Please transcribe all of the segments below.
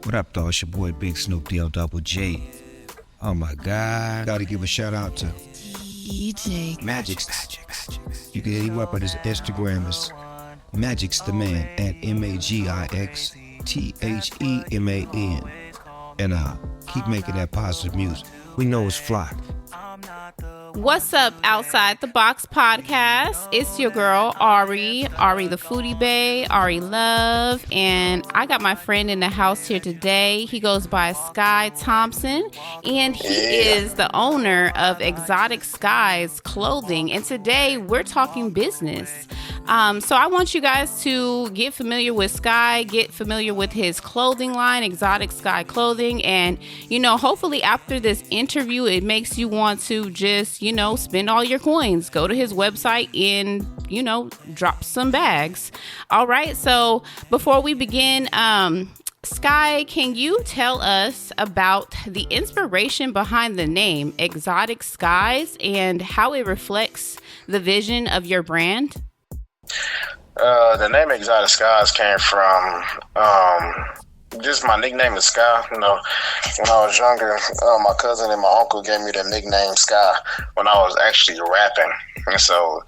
What up, though? It's your boy Big Snoop D-O Double J. Oh my God. Gotta give a shout out to DJ Magic's. You can hit him up on his Instagram. It's Magic's the Man at MAGIXTHEMAN. And keep making that positive music. We know it's fly. What's up, Outside the Box podcast? It's your girl, Ari the Foodie Bae, Ari Luv, and I got my friend in the house here today. He goes by Sky Thompson, and he is the owner of Exotic Skies Clothing, and today we're talking business. So I want you guys to get familiar with Sky, get familiar with his clothing line, Exotic Sky Clothing, and, hopefully after this interview, it makes you want to just, spend all your coins, go to his website and, drop some bags. All right. So before we begin, Sky, can you tell us about the inspiration behind the name Exotic Skies and how it reflects the vision of your brand? The name Exotic Skies came from just my nickname is Sky. When I was younger, my cousin and my uncle gave me the nickname Sky when I was actually rapping. And so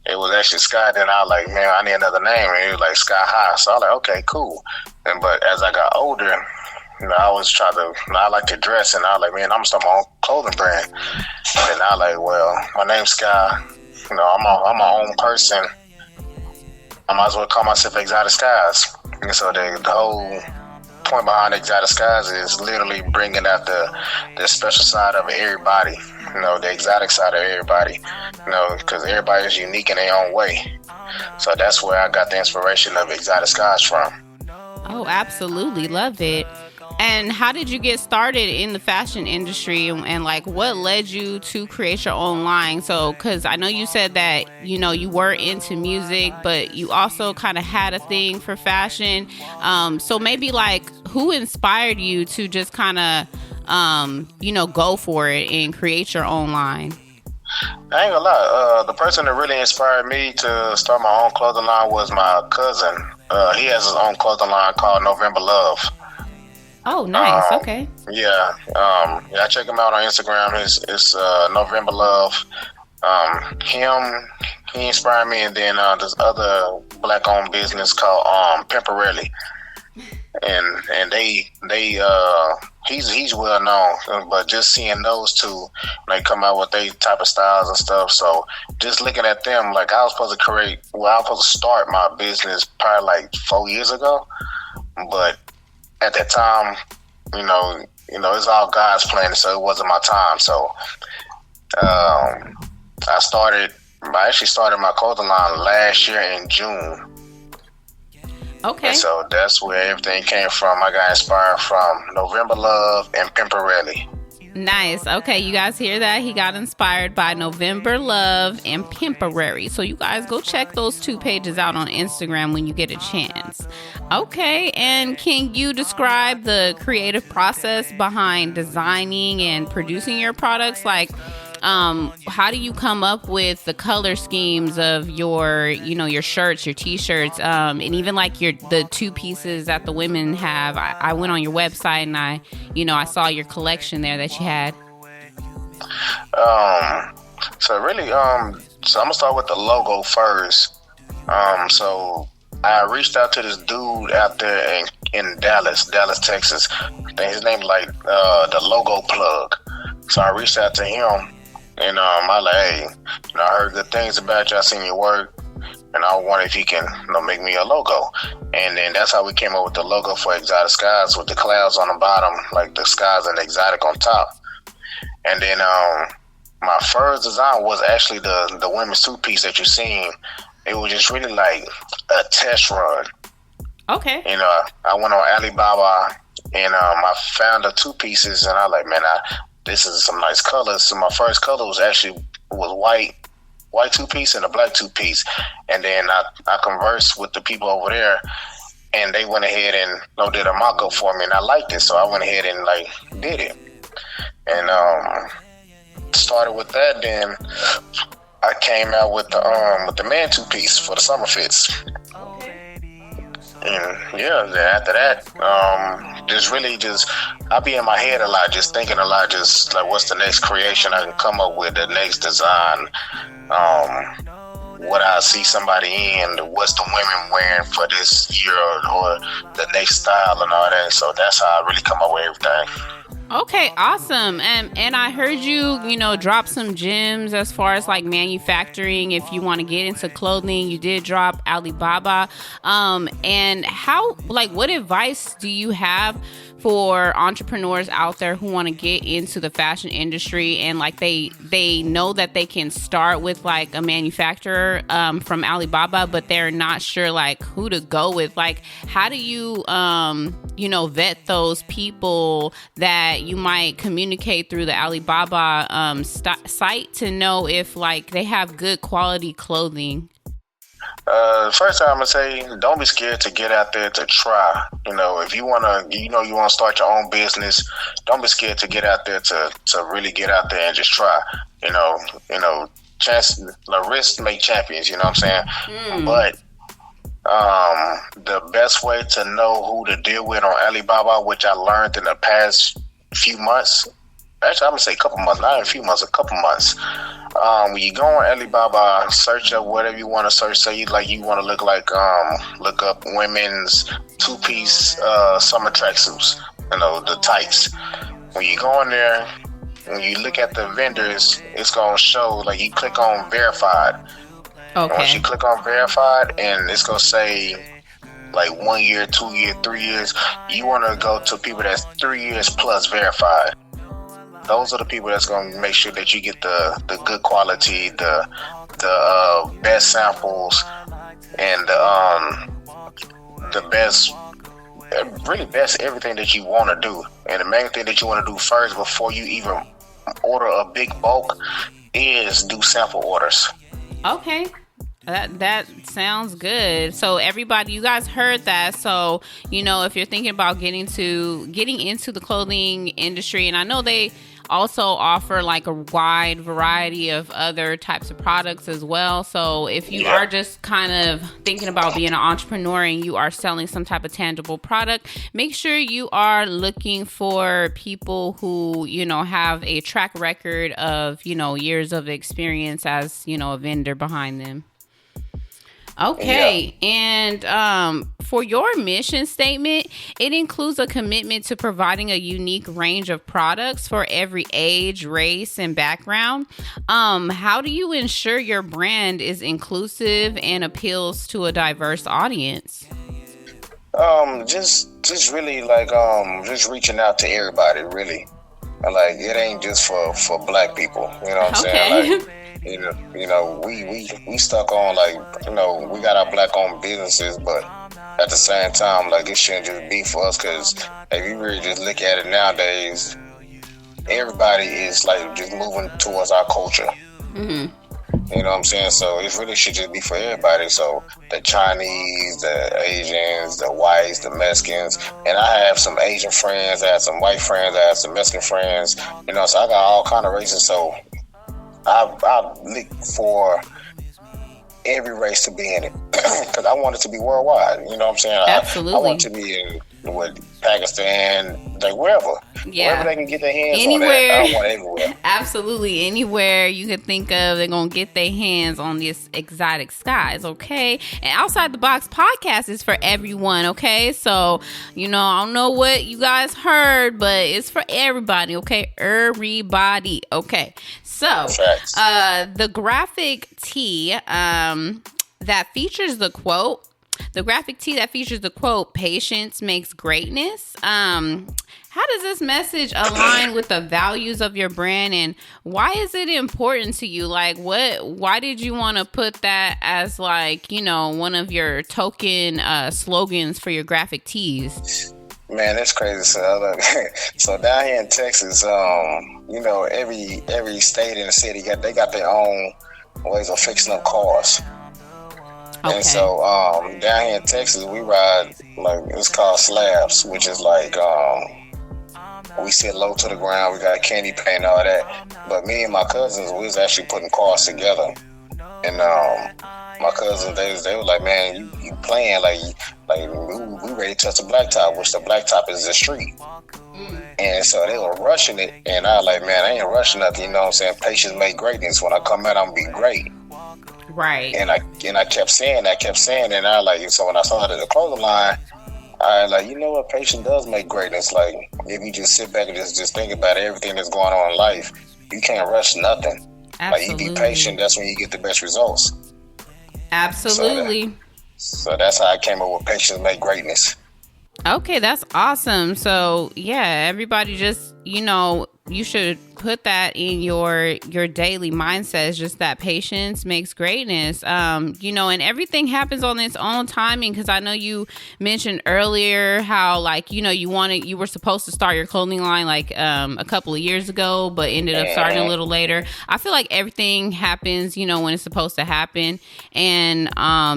it was actually Sky. Then I was like, man, I need another name. And it was like Sky High. So I was like, okay, cool. But as I got older, I always I like to dress. And I was like, man, I'm going to start my own clothing brand. And I was like, well, my name's Sky. I'm my own person. I might as well call myself Exotic Skies. And so the whole point behind Exotic Skies is literally bringing out the special side of everybody, the exotic side of everybody, because everybody is unique in their own way. So that's where I got the inspiration of Exotic Skies from. Oh, absolutely. Love it. And how did you get started in the fashion industry and what led you to create your own line? So, because I know you said that, you were into music, but you also kind of had a thing for fashion. So maybe who inspired you to just kind of, go for it and create your own line? I ain't gonna lie. The person that really inspired me to start my own clothing line was my cousin. He has his own clothing line called November Love. Oh, nice. Okay. Yeah. I check him out on Instagram. It's November Love. He inspired me, and then this other black-owned business called Pimperelli, and he's well known. But just seeing those two, they come out with their type of styles and stuff. So just looking at them, I was supposed to start my business probably 4 years ago, but at that time, it's all God's plan, so it wasn't my time. So I actually started my clothing line last year in June. Okay. And so that's where everything came from. I got inspired from November Love and Pimperelli. Nice. Okay, you guys hear that? He got inspired by November Love and Pimperelli. So you guys go check those two pages out on Instagram when you get a chance. Okay, and can you describe the creative process behind designing and producing your products? How do you come up with the color schemes of your, your shirts, your t-shirts, and even the two pieces that the women have? I went on your website and I saw your collection there that you had. So I'm gonna start with the logo first. So I reached out to this dude out there in Dallas, Texas. I think his name the Logo Plug. So I reached out to him. And I hey, I heard good things about you. I seen your work, and I wonder if he can, make me a logo. And then that's how we came up with the logo for Exotic Skies, with the clouds on the bottom, the skies and exotic on top. And then my first design was actually the women's two-piece that you seen. It was just really a test run. Okay. I went on Alibaba and I found the two pieces, and I was like, man, this is some nice colors. So my first color was white two-piece and a black two-piece. And then I conversed with the people over there, and they went ahead and did a mock-up for me, and I liked it. So I went ahead and did it. And started with that. Then I came out with the man two-piece for the summer fits. And yeah, then after that, I be in my head a lot, just thinking a lot, just like what's the next creation I can come up with, the next design, what I see somebody in, what's the women wearing for this year or the next style and all that. So that's how I really come up with everything. Okay, awesome. And I heard you drop some gems as far as like manufacturing. If you want to get into clothing, you did drop Alibaba. And what advice do you have for entrepreneurs out there who want to get into the fashion industry and like they know that they can start with like a manufacturer from Alibaba, but they're not sure like who to go with? Like, how do you vet those people that you might communicate through the Alibaba site to know if like they have good quality clothing? First time I'm gonna say, don't be scared to get out there to try. If you wanna, you wanna start your own business, don't be scared to get out there to really get out there and just try. Risks make champions. You know what I'm saying? But the best way to know who to deal with on Alibaba, which I learned in the past few months. Actually, I'm gonna say a couple months, not a few months, a couple months. When you go on Alibaba, search up whatever you want to search. Say you want to look up women's two-piece summer tracksuits, the tights. When you go in there, when you look at the vendors, it's gonna show like you click on verified. Okay. Once you click on verified, and it's gonna say like 1 year, 2 year, 3 years. You want to go to people that's 3 years plus verified. Those are the people that's going to make sure that you get the good quality, the best samples, and the best everything that you want to do. And the main thing that you want to do first before you even order a big bulk is do sample orders. Okay. That sounds good. So everybody, you guys heard that. So, if you're thinking about getting into the clothing industry, and I know they also offer like a wide variety of other types of products as well. So if you are just kind of thinking about being an entrepreneur and you are selling some type of tangible product, make sure you are looking for people who, have a track record of, years of experience as, a vendor behind them. Okay. Yeah. And for your mission statement, it includes a commitment to providing a unique range of products for every age, race, and background. How do you ensure your brand is inclusive and appeals to a diverse audience? Just really just reaching out to everybody, really. Like, it ain't just for black people, you know what I'm saying? Like, we stuck on we got our black owned businesses, but at the same time, like, it shouldn't just be for us, because if you really just look at it nowadays, everybody is like just moving towards our culture. Mm-hmm. You know what I'm saying? So it really should just be for everybody. So the Chinese, the Asians, the whites, the Mexicans, and I have some Asian friends, I have some white friends, I have some Mexican friends, so I got all kind of races. So I look for every race to be in it, because I want it to be worldwide. You know what I'm saying? Absolutely. I want it to be in Pakistan, like wherever they can get their hands anywhere. on that. I want it everywhere. Absolutely, anywhere you can think of, they're gonna get their hands on this exotic skies. Okay, and Outside the Box podcast is for everyone. Okay, so I don't know what you guys heard, but it's for everybody. Okay, everybody. Okay, so the graphic tee that features the quote. The graphic tee that features the quote, "Patience makes greatness." How does this message align with the values of your brand, and why is it important to you? Like, why did you want to put that as one of your token slogans for your graphic tees? Man, that's crazy. So down here in Texas, every state in the city they got their own ways of fixing up cars. Okay. And so down here in Texas, we ride it's called slabs, which is we sit low to the ground. We got candy paint and all that. But me and my cousins, we was actually putting cars together. And my cousins, they were like, man, you playing like we ready to touch the blacktop, which the blacktop is the street. And so they were rushing it, and I was like, man, I ain't rushing nothing. You know what I'm saying? Patience make greatness. When I come out, I'm gonna be great. Right. And I kept saying that, and I like, so when I started the clothing line, I like, you know what, patience does make greatness. Like, if you just sit back and just think about everything that's going on in life, you can't rush nothing. Absolutely. Like, you be patient, that's when you get the best results. Absolutely. So that's how I came up with patience make greatness. Okay, that's awesome. So yeah, everybody just, you should put that in your daily mindset. Is just that patience makes greatness. And everything happens on its own timing. Because I know you mentioned earlier how, like, you were supposed to start your clothing line like a couple of years ago, but ended up starting a little later. I feel like everything happens, when it's supposed to happen, and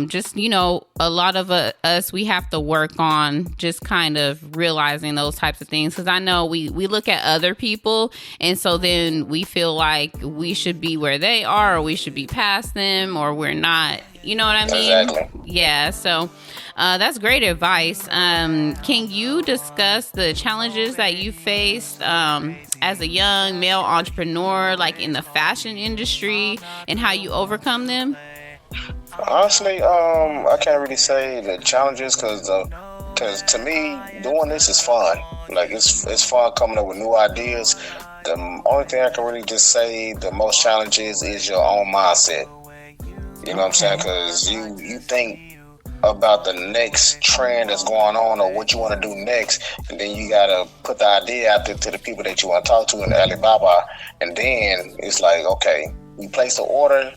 just a lot of us, we have to work on just kind of realizing those types of things. Because I know we look at other people, and so then we feel like we should be where they are, or we should be past them, or we're not. You know what I mean? Exactly. Yeah. So that's great advice. Can you discuss the challenges that you faced as a young male entrepreneur, like in the fashion industry, and how you overcome them? Honestly, I can't really say the challenges because to me, doing this is fun. Like, it's fun coming up with new ideas. The only thing I can really just say the most challenges is your own mindset. You know what I'm saying? Because you think about the next trend that's going on or what you want to do next, and then you got to put the idea out there to the people that you want to talk to in Alibaba, and then it's like, okay, you place the order,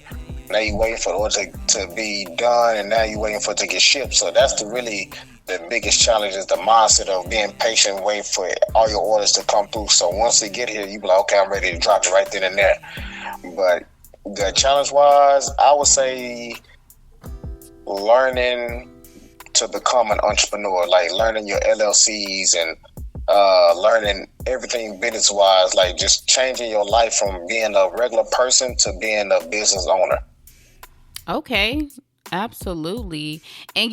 now you waiting for the order to be done, and now you waiting for it to get shipped. So that's really the biggest challenge, is the mindset of being patient, waiting for all your orders to come through. So once they get here, you be like, okay, I'm ready to drop it right then and there. But the challenge-wise, I would say learning to become an entrepreneur, like learning your LLCs and learning everything business-wise, like just changing your life from being a regular person to being a business owner. Okay. Absolutely. And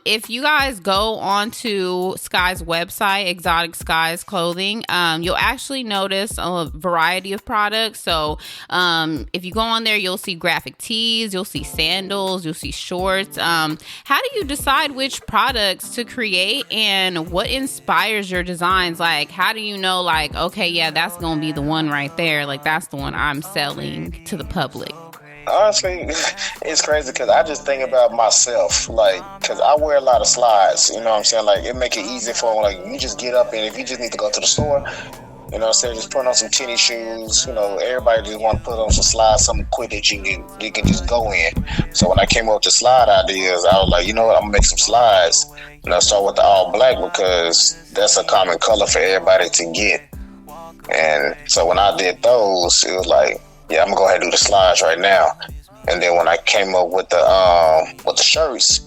if you guys go onto Sky's website, Exotic Skies Clothing, you'll actually notice a variety of products. So if you go on there, you'll see graphic tees, you'll see sandals, you'll see shorts. How do you decide which products to create, and what inspires your designs? Like, how do you know, like, okay, yeah, that's going to be the one right there. Like, that's the one I'm selling to the public. Honestly, it's crazy because I just think about myself, like, because I wear a lot of slides, you know what I'm saying? Like, it make it easy for, like, you just get up, and if you just need to go to the store, you know what I'm saying, just put on some tennis shoes, everybody just want to put on some slides, something quick that you can just go in. So when I came up with the slide ideas, I was like, you know what, I'm going to make some slides. And I started with the all black because that's a common color for everybody to get. And so when I did those, it was like, yeah, I'm gonna go ahead and do the slides right now. And then when I came up with the shirts,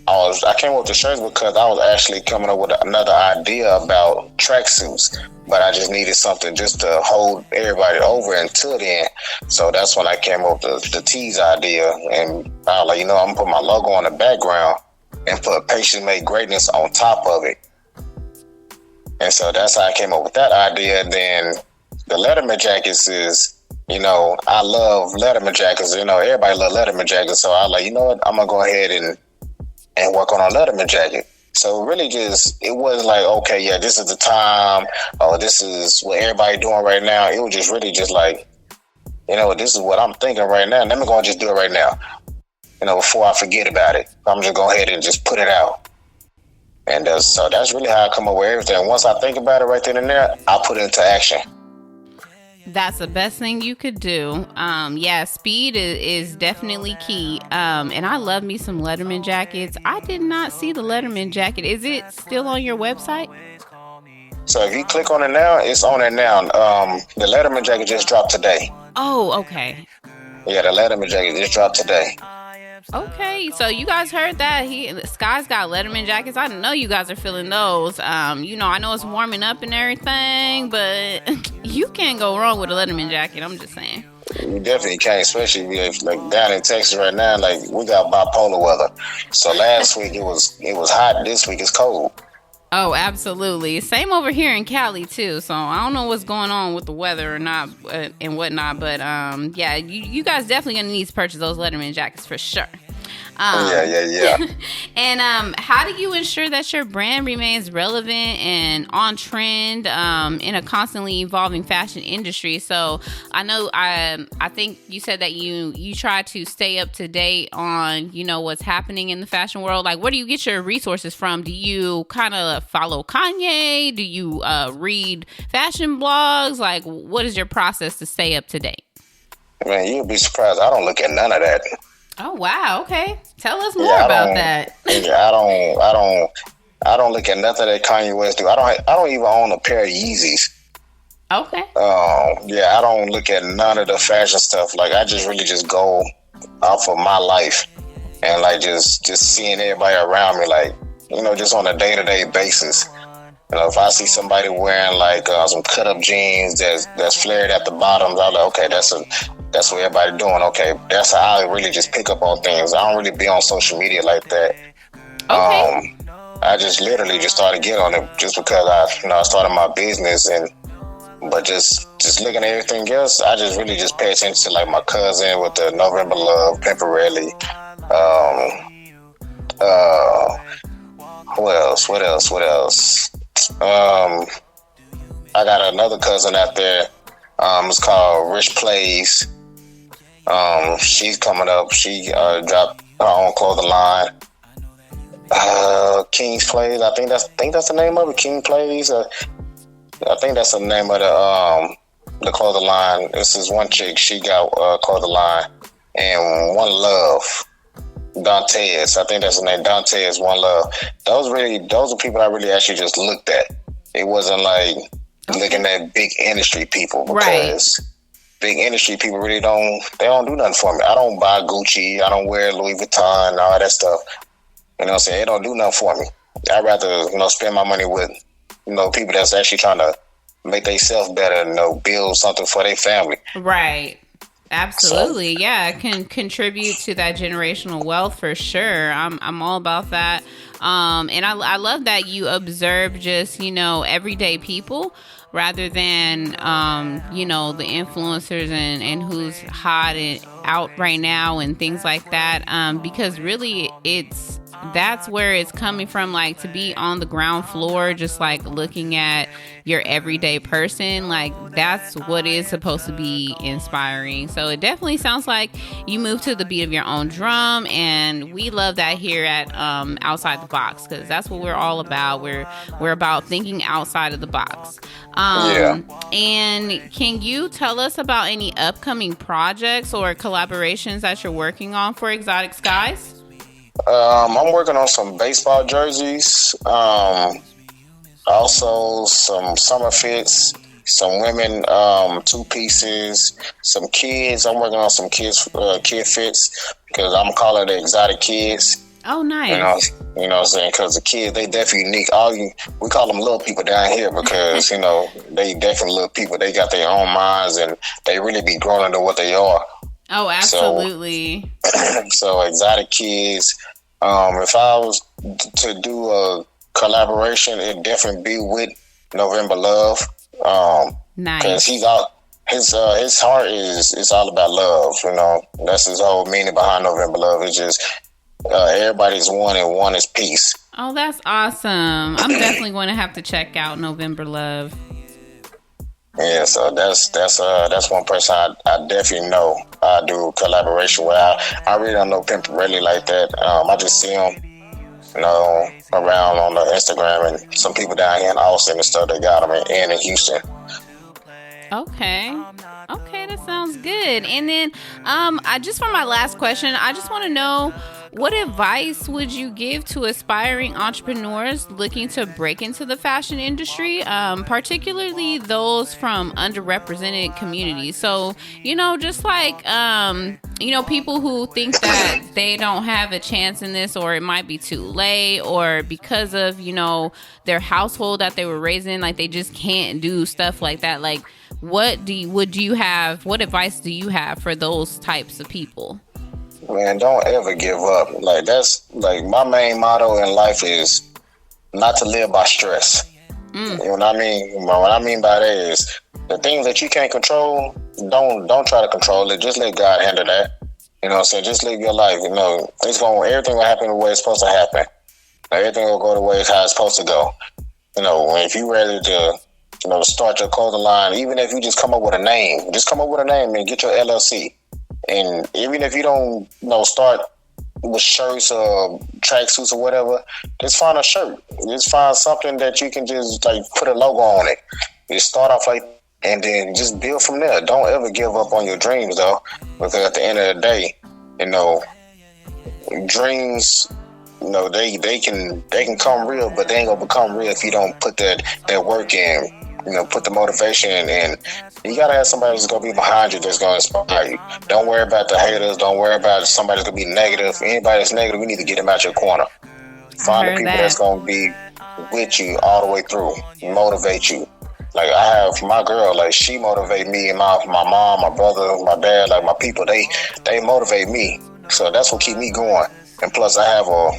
I came up with the shirts because I was actually coming up with another idea about tracksuits, but I just needed something just to hold everybody over until then. So that's when I came up with the tees idea, and I was like, I'm gonna put my logo on the background and put "Patience Made Greatness" on top of it. And so that's how I came up with that idea. And then the Letterman jackets is, I love Letterman jackets. Everybody love Letterman jackets. So I was like, you know what? I'm going to go ahead and work on a Letterman jacket. So really it wasn't like, okay, yeah, this is the time, or this is what everybody doing right now. It was just really just like, this is what I'm thinking right now. And I'm going to just do it right now, before I forget about it. I'm just going ahead and just put it out. And so that's really how I come up with everything. Once I think about it right then and there, I put it into action. That's the best thing you could do. Speed is definitely key. And I love me some Letterman jackets. I did not see the Letterman jacket. Is it still on your website? So if you click on it now, it's on it now. The Letterman jacket just dropped today. Oh, okay. Yeah, the Letterman jacket just dropped today. Okay, so you guys heard that. Sky's got Letterman jackets. I know you guys are feeling those. I know it's warming up and everything, but you can't go wrong with a Letterman jacket. I'm just saying. You definitely can't, especially if, like down in Texas right now. Like we got bipolar weather. So last week it was hot. This week it's cold. Oh, absolutely. Same over here in Cali too. So I don't know what's going on with the weather or not and whatnot, but yeah, you guys definitely gonna need to purchase those Letterman jackets for sure. Yeah. And how do you ensure that your brand remains relevant and on trend in a constantly evolving fashion industry? So I know I think you said that you try to stay up to date on, you know, what's happening in the fashion world. Like, where do you get your resources from? Do you kind of follow Kanye? Do you read fashion blogs? Like, what is your process to stay up to date? Man, you'd be surprised. I don't look at none of that. Oh wow! Okay, tell us more about that. Yeah, I don't look at nothing that Kanye West do. I don't even own a pair of Yeezys. Okay. Yeah, I don't look at none of the fashion stuff. Like I just really just go off of my life and like just seeing everybody around me, like, you know, just on a day-to-day basis. You know, if I see somebody wearing like some cut-up jeans that's flared at the bottoms, I'm like, okay, that's what everybody doing. Okay, that's how I really just pick up on things. I don't really be on social media like that. Okay. I just literally just started getting on it just because I started my business, but just looking at everything else, I just really just pay attention to like my cousin with the November Love, Pepperelli. What else? I got another cousin out there. It's called Rich Plays. She's coming up. She dropped her own clothing line. King's Plays. I think that's the name of it. King Plays. I think that's the name of the clothing line. This is one chick. She got a clothing line, and One Love. Dantes. I think that's the name. Dantes. One Love. Those are people I really actually just looked at. It wasn't like looking at big industry people, because big industry people really don't do nothing for me. I don't buy Gucci. I don't wear Louis Vuitton and all that stuff. You know what I'm saying? It don't do nothing for me. I'd rather, spend my money with, people that's actually trying to make themselves better and, build something for their family. Right. Absolutely. Yeah, it can contribute to that generational wealth for sure. I'm all about that. And I love that you observe just, everyday people rather than, the influencers and who's hot and out right now and things like that. Because really that's where it's coming from, like to be on the ground floor, just like looking at your everyday person, like that's what is supposed to be inspiring. So it definitely sounds like you move to the beat of your own drum, and we love that here at Outside the Box, because that's what we're all about. We're about thinking outside of the box. And can you tell us about any upcoming projects or collaborations that you're working on for Exotic Skies? I'm working on some baseball jerseys, also some summer fits, some women two pieces, some kids. I'm working on some kid fits, because I'm calling it Exotic Kids. Oh, nice. You know what I'm saying? Because the kids, they definitely unique. We call them little people down here because, they definitely little people. They got their own minds, and they really be growing into what they are. Oh, absolutely. So Exotic Kids. If I was to do a collaboration, it'd definitely be with November Love. Nice. Because his heart is all about love. That's his whole meaning behind November Love. It's just everybody's one and one is peace. Oh, that's awesome. I'm definitely going to have to check out November Love. Yeah, so that's one person I definitely know I do collaboration with. I really don't know Pimperelli like that. I just see him, around on the Instagram, and some people down here in Austin and stuff. They got him and in Houston. Okay, that sounds good. And then, just for my last question, I just want to know, what advice would you give to aspiring entrepreneurs looking to break into the fashion industry, particularly those from underrepresented communities? So, just like, people who think that they don't have a chance in this, or it might be too late, or because of, their household that they were raised in, like they just can't do stuff like that. Like, what advice do you have for those types of people? Man, don't ever give up. Like, that's like my main motto in life is not to live by stress. You know what I mean? What I mean by that is the things that you can't control, don't try to control it. Just let God handle that. You know what I'm saying? Just live your life. You know, everything will happen the way it's supposed to happen. Everything will go the way how it's supposed to go. You know, if you're ready to, start your clothing line, even if you just come up with a name, and get your LLC. And even if you don't, start with shirts or tracksuits or whatever, just find a shirt. Just find something that you can just like put a logo on it. You start off like, and then just build from there. Don't ever give up on your dreams though, because at the end of the day, dreams, they can come real, but they ain't gonna become real if you don't put that work in. Put the motivation in, and you gotta have somebody that's gonna be behind you that's gonna inspire you. Don't worry about the haters. Don't worry about somebody that's gonna be negative. Anybody that's negative, we need to get them out your corner. Find the people that's gonna be with you all the way through, motivate you. Like I have my girl, like she motivate me, and my mom, my brother, my dad, like my people, they motivate me. So that's what keep me going. And plus, I have a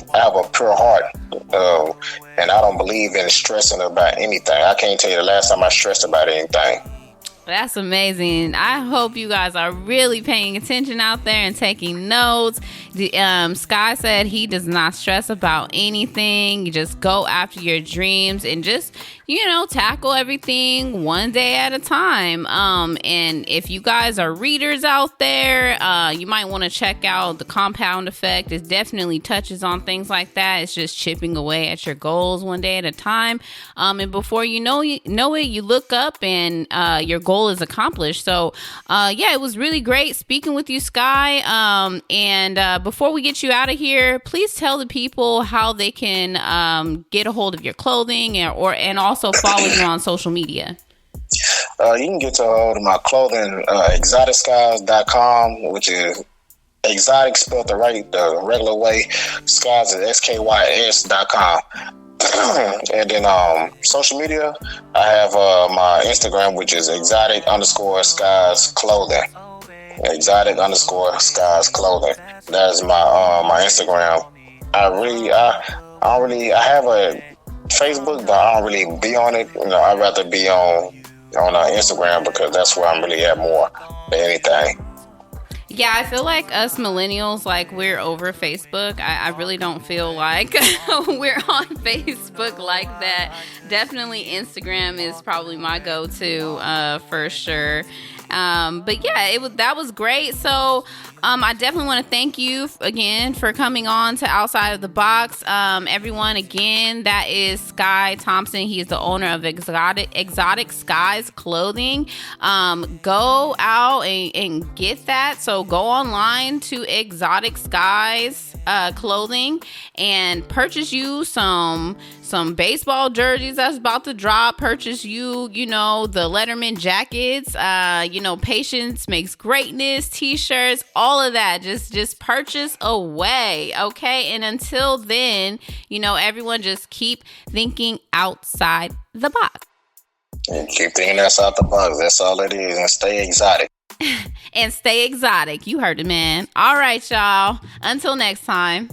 pure heart, and I don't believe in stressing about anything. I can't tell you the last time I stressed about anything. That's amazing. I hope you guys are really paying attention out there and taking notes. Sky said he does not stress about anything. You just go after your dreams and just, tackle everything one day at a time. And if you guys are readers out there, you might want to check out The Compound Effect. It definitely touches on things like that. It's just chipping away at your goals one day at a time. And before you know it, you look up and your goal is accomplished. So it was really great speaking with you, Sky. And before we get you out of here, please tell the people how they can get a hold of your clothing and also follow you on social media. You can get to hold of my clothing, exoticskies.com, which is exotic spelled the regular way. Skies is SKYS.com. And then social media, I have my Instagram, which is exotic_skies clothing. Exotic_skies clothing. That is my Instagram. I have a Facebook, but I don't really be on it. I'd rather be on Instagram because that's where I'm really at more than anything. Yeah, I feel like us millennials, like we're over Facebook. I really don't feel like we're on Facebook like that. Definitely Instagram is probably my go-to for sure. But yeah, that was great. So I definitely want to thank you again for coming on to Outside of the Box. Everyone, again, that is Sky Thompson. He is the owner of Exotic Skies Clothing. Go out and get that. So go online to Exotic Skies Clothing and purchase you some baseball jerseys that's about to drop. Purchase you the Letterman jackets, Patience Makes Greatness t-shirts, all of that. Just purchase away, okay? And until then, everyone just keep thinking outside the box. And keep thinking outside the box. That's all it is. And stay exotic. And stay exotic. You heard it, man. All right, y'all. Until next time.